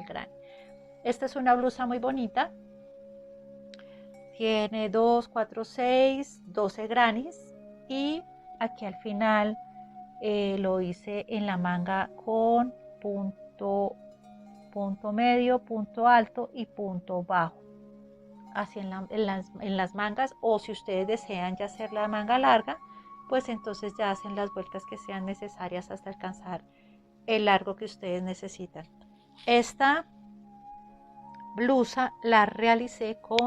granny. Esta es una blusa muy bonita. Tiene 2, 4, 6, 12 grannies. Y aquí al final lo hice en la manga con punto medio, punto alto y punto bajo. Así en las mangas, o si ustedes desean ya hacer la manga larga, pues entonces ya hacen las vueltas que sean necesarias hasta alcanzar el largo que ustedes necesitan. Esta blusa la realicé con